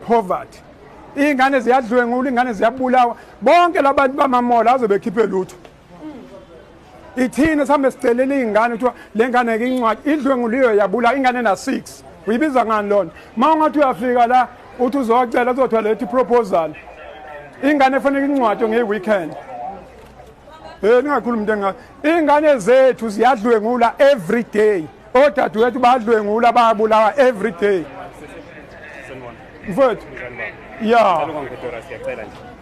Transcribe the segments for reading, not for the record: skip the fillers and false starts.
poverty. Ingane ziyadlwengula, ingane ziyabulawa. Bonke labantu bamamola azobe bekhiphe lutho. Ithina sihambe sicelela ingane kuthiwa le ngane ke incwadi idlwenguliwe yabula ingane na 6. Uyibiza ngani lona? Mawungathi uyafika la uthi uzocela uzothiwa lethi proposal. Ingane efanele incwadi ngeweekend. Ningakhuluma into engayo. Ingane zethu ziyadlwengula every day. Odadewethu bayadlwengula bayabulawa every day. Mfowethu. Yeah.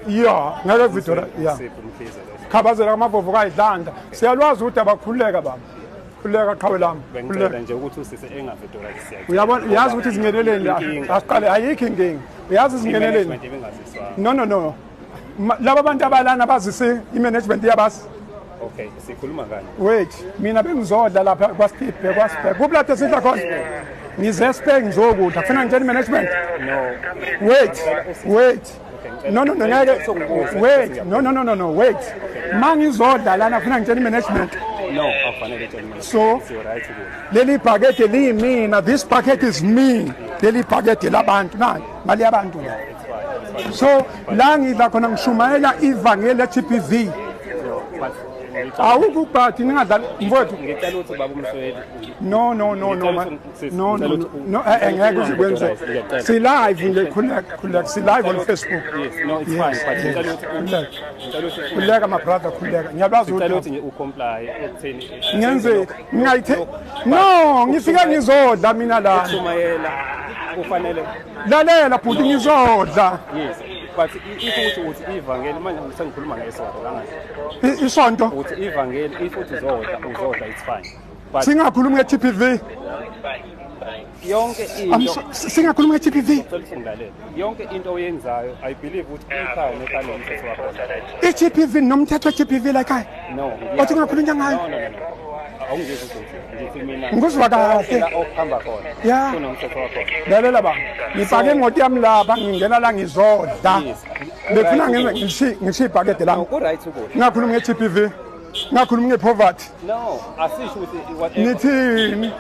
Yeah, ngeke Victoria. Yeah. Khabazela amavovo kaidlanda. Siyalwazi ukuthi abakhululeka baba. Khululeka qhawe lami. Bengicela nje ukuthi usise engaVictoria siya. Uyabona uyazi ukuthi izingeneleni la. Asiqale ayikho inkingi. Uyazi izingeneleni. No. Laba abantu abalana bazise imanagement yabasi. Okay, sikhuluma ngani? Wait, mina bengizodla lapha kwaSiphe kwaSiphe. Kuplathe sidla khona. Ngizespe ngizokudla. Kufanele ngitshela management. No. Wait. No, ngeke. Wait. No. Wait. Mangizodla lana kufanele ngitshela management. No, afanele ngitshela management. So, leli packet liyimina. This packet is me. Leli packet labantu na mali yabantu la. So, la ngidla khona ngishumayela ivangeli le-TPV. Awukubathi ningadlali mfowethu ngicela ukuthi baba Msweli no engeke uzikwenze si live nje khuleka si live on Facebook. Yes, no, it's fine, but ngicela ukuthi khuleka my brother khuleka ngiyakwazi ukuthi ucomply ekutheni ngenze ngayithe no ngifika ngizodla mina la shumayela kufanele lalela bhuti ngizodla. Yes, but if uthi ivangeli manje ngisengikhuluma ngesonto kangani isonto uthi ivangeli if uthi uzodla it's fine, but singakhulumi nge-TPV yonke into singakhulumi nge-TPV yonke into oyenzayo I believe ukuthi ikhaya nekhaya nomthetho wakho i-TPV nomthetho we-TPV la ekhaya no othi ngakhulunywa ngayo awungizwe ukuthi ngithi mina ngizwa kahle okuhamba khona ya kunomthetho wakho lalela ba ngifake imoto yami lapha ngingena la ngizodla befuna ngishiye ibhakede lami ngakhuluma nge-TPV ngakhuluma nge-poverty no asisho ukuthi whatever nithini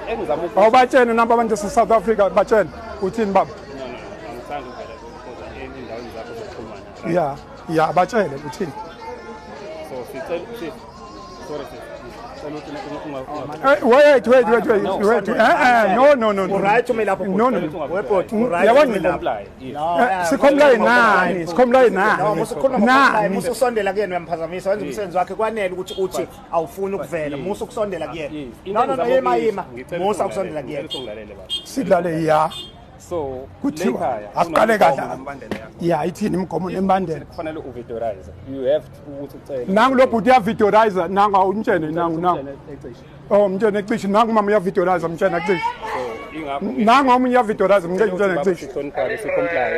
awubatshene nabo abantu se-South Africa batshene uthini baba angithanda uvela endaweni zakho zokuxhumana ya batshele uthini so sorry wait. No. Right to me lapho. No. Sikhomla nani? Musu kusondela kuyena uyamphazamisa wenza umsebenzi wakhe kwanele ukuthi uthi awufuni ukuvela. Musu kusondela kuyena. No, yima. Musu kusondela kuyena. Sidlale ya. So kuthiwa asiqale kahle ya ithini imgomo nembandela kufanele uvidorize you have ukuthi ucela nangu lo bhuti yavidorize nangu awuntshene nangu umntshene ecishe nangu mama uyavidorize umntshene ecishe nangu omunye uyavidorize umntshene ecishe sicomply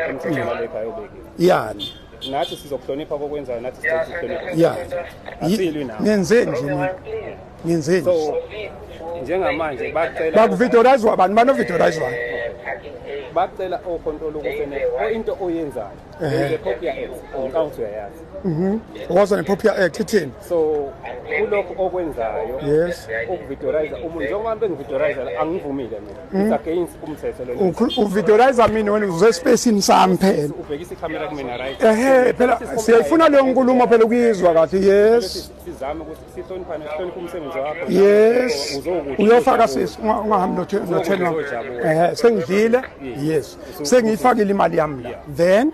emthethweni lekha yobeki yani nathi sizokuhlonipha kokwenzayo nathi sizokuhlonipha ya asilwi nawo ngenzeni so njengamanje bacela bakuvidorize abantu banovidorize bacela ocontrol ukufanele into oyenzayo yenze copy act account uyayazi wasn't a popular act ithini so kulokho okwenzayo yes ukuvidorize umuntu njengoba bengividorize angivumile mina it's against umthetho lo uvidorize mina wena uze spacing sami phela ubhekisa icamera kumina right phela siyayifuna leyo nkulumo phela ukuyizwa kahle yes sizame ukuthi sihloniphane sihloniphe umsebenzi wakho yes uyofaka sisi ungahambi nothela sengidlile yes sengiyifakile imali yami la then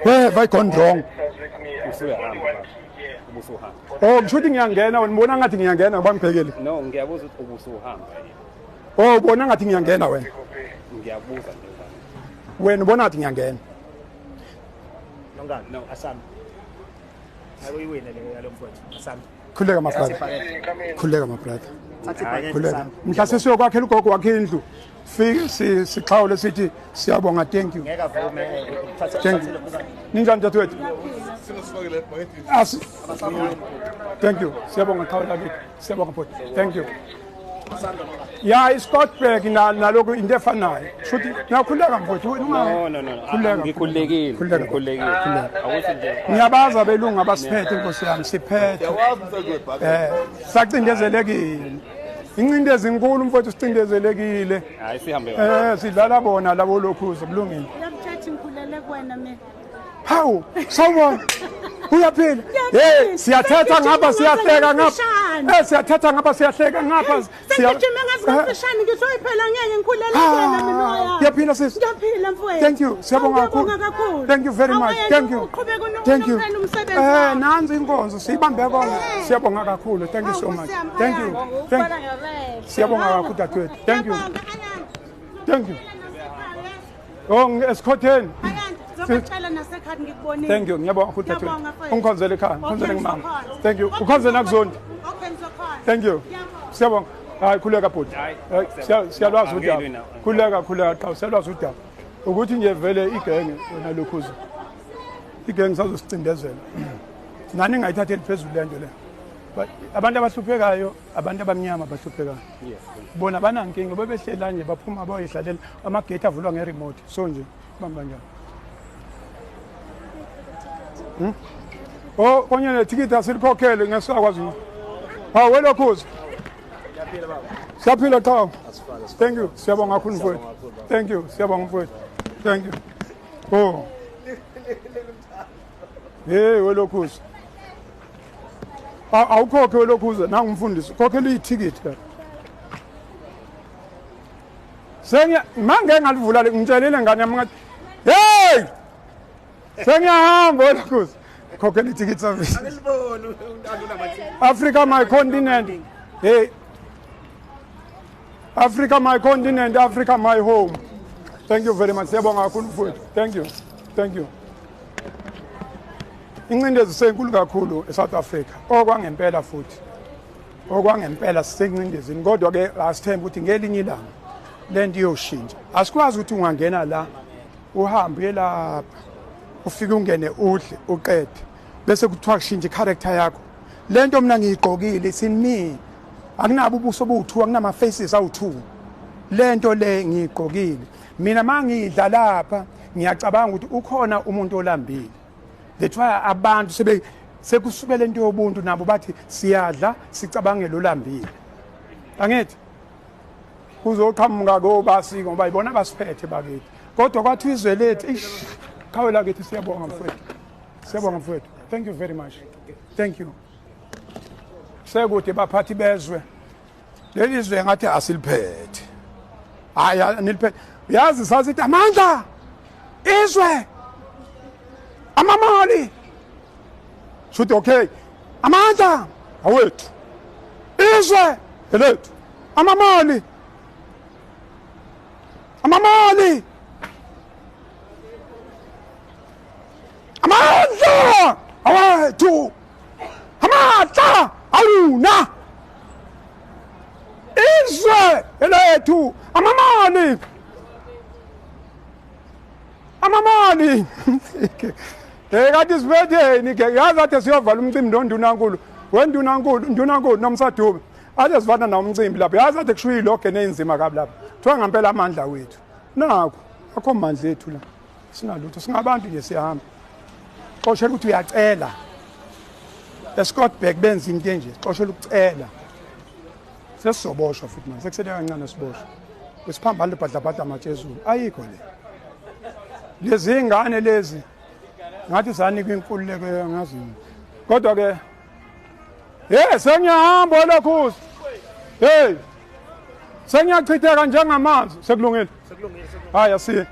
where have I gone wrong usuyahamba ubusuhamba mshuthi ngiyangena wena ubona ngathi ngiyangena ngoba ngibhekele no ngiyabuza ukuthi ubusuhamba ubona ngathi ngiyangena wena ngiyabuza nje wena ubona ngathi ngiyangena no asami ayiwine le yalo mfowethu asami khuleka my brother khuleka mhlase siyokwakhela ugogo wakhe indlu fike sixhawule sithi siyabonga thank you ngeke avume ukuthatha ninjani dadewethu thank you siyabonga xhawula kithi siyabonga bhuti thank you ya iScottburg naloko into efanayo futhi ngiyakhuleka mfowethu no ngikhulekile awuthi nje ngiyabaza belungu abasiphethe inkosi yami siphethe sacindezelekile incindezi inkulu mfowethu sicindezelekile hayi sihambe sidlala bona labo lokhuze kulungile ngikhulele kuwena mina. Hawu, sawubona. Uyaphila. Hey, siyathetha ngapha siyahleka ngapha. Siyathetha ngapha siyahleka ngapha. Sengijime ngazimfishane ngisoyiphela ngeke ngikhulele kuwena mina. Uyaphila sis? Ngiyaphila mfowethu. Thank you. Siyabonga kakhulu. Thank you very much. Thank you. Thank you. Nanzi inkonzo siyibambe kona. Siyabonga kakhulu. Thank you so much. Thank you. Thank you. Siyabonga kakhulu dadewethu. Thank you. Thank you. Oh, esikhotheni. Zocela nasekhaya ngikubonile. Thank you. Ngiyabonga kakhulu dadewethu. Ungikhonzele ekhaya. Ungikhonzele ngimama. Thank you. Ukhonzele nakuzonke. Okay, ngizokhona. Thank you. Siyabonga. Hayi khuleka bhuti. Siyalwazi udaba. Khuleka cha siyalwazi udaba. Ukuthi nje vele igenge wena lokhuza. Igenge sazosicindezela. Nani ngayithatheli phezulu lento le. But abantu abahluphekayo, abantu abamnyama abahluphekayo. Yes. Bona banankinga bebehlela nje baphuma bayidlalela amagate avulwa ngeremote. So nje bamba njalo. Oh, konye netikiti asilikhokhele ngesakwazi. Hawu welokhuza. Siyaphila cha. Thank you. Siyabonga kakhulu mfowethu. Thank you. Siyabonga mfowethu. Thank you. Oh. Hey, welokhuza. Awukhokhe welokhuza nangu mfundisi. Khokhela itikiti la. Mangeke ngalivula ngitshelile ngane yami ngathi, "Hey! Sengiyahamba welokhuza." Khokhela itikiti service. Africa my continent. Hey. Africa my continent, Africa my home. Thank you very much. Siyabonga kakhulu mfowethu. Thank you. Thank you. Incindezi senkulu kakhulu eSouth Africa. Okwangempela futhi. Okwangempela sisencindezini kodwa ke asithemba ukuthi ngelinye ilanga lento iyoshintsha. Asikwazi ukuthi ungangena la uhambe lapha ufike ungene udle uqede bese kuthiwa kushintsha i-character yakho. Lento mina ngiyigqokile sinimi. Akunabo ubuso bo2 akunama faces awu2. Lento le ngiyigqokile. Mina mangidla lapha ngiyacabanga ukuthi ukhona umuntu olambile. That's why abantu sekusukela into yobuntu nabo bathi siyadla sicabangela olambile. Angithi kuzoqhamuka kobasi ngoba ibona basiphethe bakithi. Kodwa kwathi izwe lethu khawe lakithi siyabonga mfowethu. Siyabonga mfowethu. Thank you very much. Thank you. Sekude baphathi bezwe. Leli izwe ngathi asiliphethe. Hayi niliphethe. Uyazi sasithi amandla. Izwe. Amamali. Shoot okay. Amandla awethu. Izwe elethu. Amamali. Amamali. Amandla awethu. Amandla awuna. Izwe elethu. Amamali. Amamali. Kathi sibetheni ke yazi athi siyovala umcimbi nondunankulu wendunankulu nomsadube athi sivana na umcimbi lapha yazi athi kushuya ilogge nenzima kabi lapha kuthiwa ngempela amandla wethu nakho akho mandla ethu la singalutho singabantu nje siyahamba qoshela ukuthi uyacela eScottburg benza into enje qoshela ukucela sesizoboshwa futhi manje sekusele kancane siboshwa wesiphambana lebhadlabhada amajezulu ayikho le lezi ingane lezi ngathi sanika inkululeko yangazi kodwa ke sengiyahamba welokhuza sengiyachitheka njengamanzi sekulungile hayi asiye